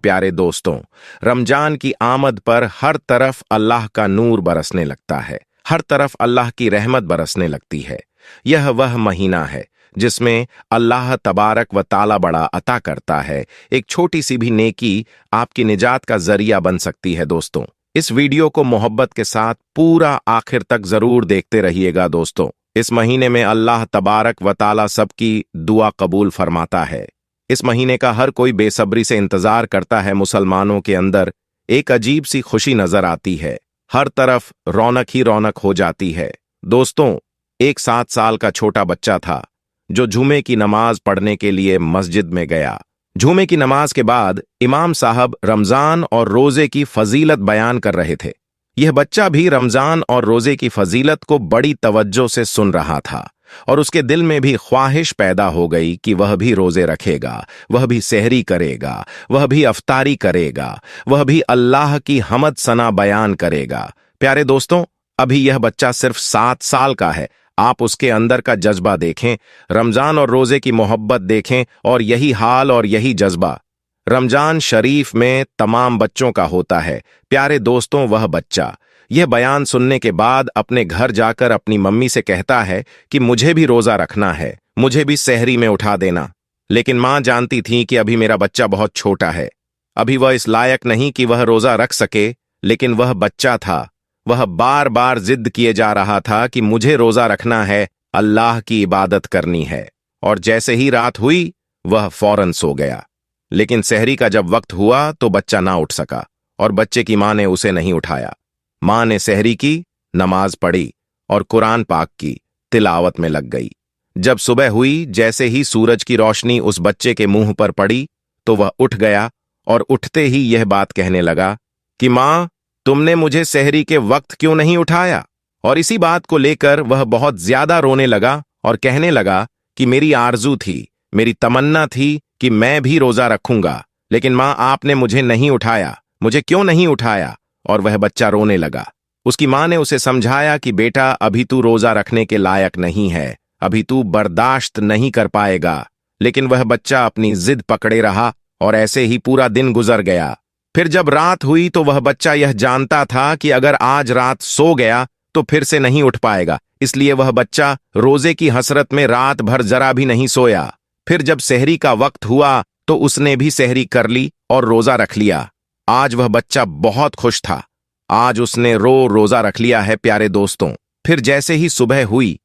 प्यारे दोस्तों, रमजान की आमद पर हर तरफ अल्लाह का नूर बरसने लगता है, हर तरफ अल्लाह की रहमत बरसने लगती है। यह वह महीना है जिसमें अल्लाह तबारक व ताला बड़ा अता करता है। एक छोटी सी भी नेकी आपकी निजात का जरिया बन सकती है। दोस्तों, इस वीडियो को मोहब्बत के साथ पूरा आखिर तक जरूर देखते रहिएगा। दोस्तों, इस महीने में अल्लाह तबारक व ताला सबकी दुआ कबूल फरमाता है। इस महीने का हर कोई बेसब्री से इंतजार करता है। मुसलमानों के अंदर एक अजीब सी खुशी नजर आती है, हर तरफ रौनक ही रौनक हो जाती है। दोस्तों, एक 7 साल का छोटा बच्चा था जो जुमे की नमाज पढ़ने के लिए मस्जिद में गया। जुमे की नमाज के बाद इमाम साहब रमजान और रोजे की फजीलत बयान कर रहे थे। यह बच्चा भी रमजान और रोजे की फजीलत को बड़ी तवज्जो से सुन रहा था और उसके दिल में भी ख्वाहिश पैदा हो गई कि वह भी रोजे रखेगा, वह भी सहरी करेगा, वह भी अफ्तारी करेगा, वह भी अल्लाह की हमद सना बयान करेगा। प्यारे दोस्तों, अभी यह बच्चा सिर्फ 7 साल का है। आप उसके अंदर का जज्बा देखें, रमजान और रोजे की मोहब्बत देखें, और यही हाल और यही जज्बा रमजान शरीफ में तमाम बच्चों का होता है। प्यारे दोस्तों, वह बच्चा यह बयान सुनने के बाद अपने घर जाकर अपनी मम्मी से कहता है कि मुझे भी रोजा रखना है, मुझे भी सहरी में उठा देना। लेकिन मां जानती थी कि अभी मेरा बच्चा बहुत छोटा है, अभी वह इस लायक नहीं कि वह रोजा रख सके। लेकिन वह बच्चा था, वह बार बार जिद किए जा रहा था कि मुझे रोजा रखना है, अल्लाह की इबादत करनी है। और जैसे ही रात हुई वह फौरन सो गया। लेकिन सहरी का जब वक्त हुआ तो बच्चा ना उठ सका और बच्चे की मां ने उसे नहीं उठाया। मां ने सहरी की, नमाज पढ़ी और कुरान पाक की तिलावत में लग गई। जब सुबह हुई, जैसे ही सूरज की रोशनी उस बच्चे के मुंह पर पड़ी तो वह उठ गया और उठते ही यह बात कहने लगा कि मां, तुमने मुझे सहरी के वक्त क्यों नहीं उठाया? और इसी बात को लेकर वह बहुत ज्यादा रोने लगा और कहने लगा कि मेरी आरजू थी, मेरी तमन्ना थी कि मैं भी रोजा रखूंगा, लेकिन मां आपने मुझे नहीं उठाया, मुझे क्यों नहीं उठाया? और वह बच्चा रोने लगा। उसकी मां ने उसे समझाया कि बेटा, अभी तू रोजा रखने के लायक नहीं है, अभी तू बर्दाश्त नहीं कर पाएगा। लेकिन वह बच्चा अपनी जिद पकड़े रहा और ऐसे ही पूरा दिन गुजर गया। फिर जब रात हुई तो वह बच्चा यह जानता था कि अगर आज रात सो गया तो फिर से नहीं उठ पाएगा, इसलिए वह बच्चा रोजे की हसरत में रात भर जरा भी नहीं सोया। फिर जब सहरी का वक्त हुआ तो उसने भी सहरी कर ली और रोजा रख लिया। आज वह बच्चा बहुत खुश था, आज उसने रोजा रख लिया है। प्यारे दोस्तों, फिर जैसे ही सुबह हुई,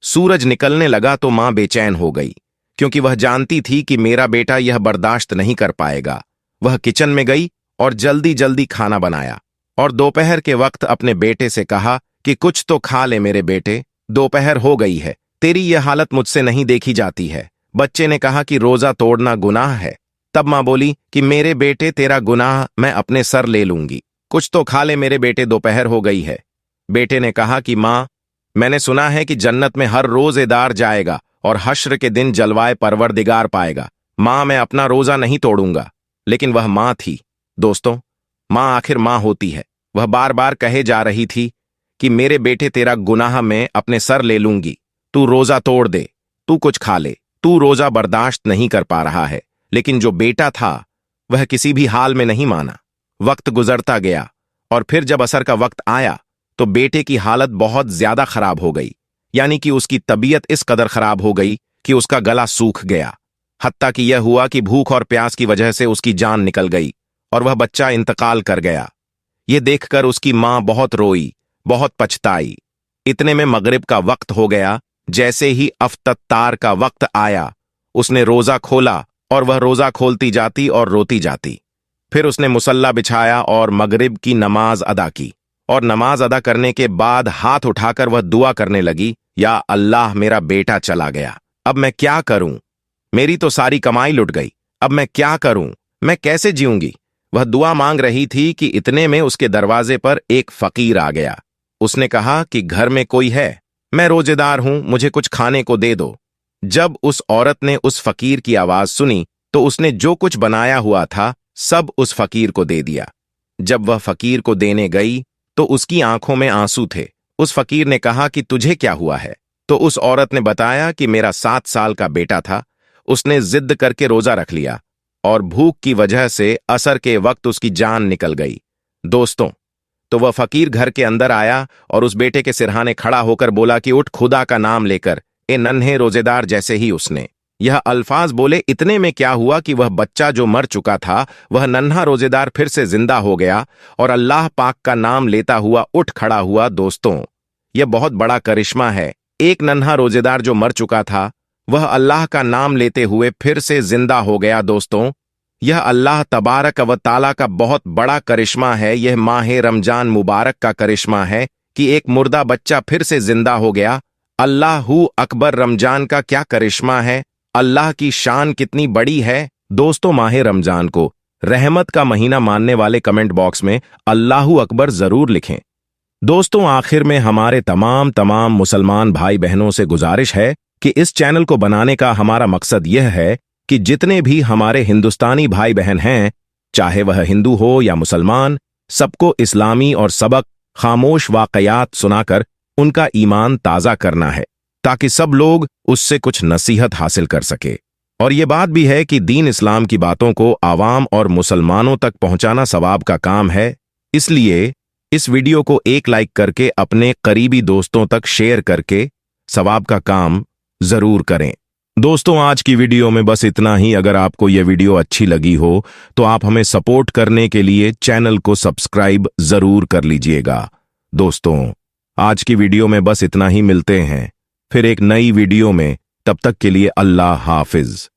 सूरज निकलने लगा तो मां बेचैन हो गई, क्योंकि वह जानती थी कि मेरा बेटा यह बर्दाश्त नहीं कर पाएगा। वह किचन में गई और जल्दी जल्दी खाना बनाया और दोपहर के वक्त अपने बेटे से कहा कि कुछ तो खा ले मेरे बेटे, दोपहर हो गई है, तेरी यह हालत मुझसे नहीं देखी जाती है। बच्चे ने कहा कि रोजा तोड़ना गुनाह है। तब मां बोली कि मेरे बेटे, तेरा गुनाह मैं अपने सर ले लूंगी, कुछ तो खा ले मेरे बेटे, दोपहर हो गई है। बेटे ने कहा कि मां, मैंने सुना है कि जन्नत में हर रोजेदार जाएगा और हश्र के दिन जलवाए परवरदिगार पाएगा। मां, मैं अपना रोजा नहीं तोड़ूंगा। लेकिन वह मां थी। दोस्तों, मां आखिर मां होती है। वह बार बार कहे जा रही थी कि मेरे बेटे, तेरा गुनाह मैं अपने सर ले लूंगी, तू रोजा तोड़ दे, तू कुछ खा ले, तू रोजा बर्दाश्त नहीं कर पा रहा है। लेकिन जो बेटा था वह किसी भी हाल में नहीं माना। वक्त गुजरता गया और फिर जब असर का वक्त आया तो बेटे की हालत बहुत ज्यादा खराब हो गई, यानी कि उसकी तबीयत इस कदर खराब हो गई कि उसका गला सूख गया। हत्ता कि यह हुआ कि भूख और प्यास की वजह से उसकी जान निकल गई और वह बच्चा इंतकाल कर गया। यह देखकर उसकी मां बहुत रोई, बहुत पछताई। इतने में मगरिब का वक्त हो गया। जैसे ही अफ्तार का वक्त आया, उसने रोजा खोला और वह रोजा खोलती जाती और रोती जाती। फिर उसने मुसल्ला बिछाया और मगरिब की नमाज अदा की और नमाज अदा करने के बाद हाथ उठाकर वह दुआ करने लगी, या अल्लाह, मेरा बेटा चला गया, अब मैं क्या करूं? मेरी तो सारी कमाई लुट गई, अब मैं क्या करूं? मैं कैसे जीऊंगी? वह दुआ मांग रही थी कि इतने में उसके दरवाजे पर एक फकीर आ गया। उसने कहा कि घर में कोई है? मैं रोजेदार हूं, मुझे कुछ खाने को दे दो। जब उस औरत ने उस फकीर की आवाज सुनी तो उसने जो कुछ बनाया हुआ था सब उस फकीर को दे दिया। जब वह फकीर को देने गई तो उसकी आंखों में आंसू थे। उस फकीर ने कहा कि तुझे क्या हुआ है? तो उस औरत ने बताया कि मेरा 7 साल का बेटा था, उसने जिद करके रोजा रख लिया और भूख की वजह से असर के वक्त उसकी जान निकल गई। दोस्तों, तो वह फकीर घर के अंदर आया और उस बेटे के सिरहाने खड़ा होकर बोला कि उठ खुदा का नाम लेकर। ए नन्हे रोजेदार, जैसे ही उसने यह अल्फाज बोले, इतने में क्या हुआ कि वह बच्चा जो मर चुका था, वह नन्हा रोजेदार फिर से जिंदा हो गया और अल्लाह पाक का नाम लेता हुआ उठ खड़ा हुआ। दोस्तों, यह बहुत बड़ा करिश्मा है। एक नन्हा रोजेदार जो मर चुका था, वह अल्लाह का नाम लेते हुए फिर से जिंदा हो गया। दोस्तों, यह अल्लाह तबारक व ताला का बहुत बड़ा करिश्मा है। यह माह रमजान मुबारक का करिश्मा है कि एक मुर्दा बच्चा फिर से जिंदा हो गया। अल्लाहू अकबर, रमजान का क्या करिश्मा है, अल्लाह की शान कितनी बड़ी है। दोस्तों, माह रमजान को रहमत का महीना मानने वाले कमेंट बॉक्स में अल्लाहू अकबर जरूर लिखें। दोस्तों, आखिर में हमारे तमाम मुसलमान भाई बहनों से गुजारिश है कि इस चैनल को बनाने का हमारा मकसद यह है कि जितने भी हमारे हिंदुस्तानी भाई बहन हैं, चाहे वह हिंदू हो या मुसलमान, सबको इस्लामी और सबक खामोश वाकयात सुनाकर उनका ईमान ताज़ा करना है, ताकि सब लोग उससे कुछ नसीहत हासिल कर सके। और ये बात भी है कि दीन इस्लाम की बातों को आवाम और मुसलमानों तक पहुंचाना सवाब का काम है। इसलिए इस वीडियो को एक लाइक करके अपने करीबी दोस्तों तक शेयर करके सवाब का काम जरूर करें। दोस्तों, आज की वीडियो में बस इतना ही। अगर आपको यह वीडियो अच्छी लगी हो तो आप हमें सपोर्ट करने के लिए चैनल को सब्सक्राइब जरूर कर लीजिएगा। दोस्तों, आज की वीडियो में बस इतना ही। मिलते हैं फिर एक नई वीडियो में। तब तक के लिए अल्लाह हाफिज।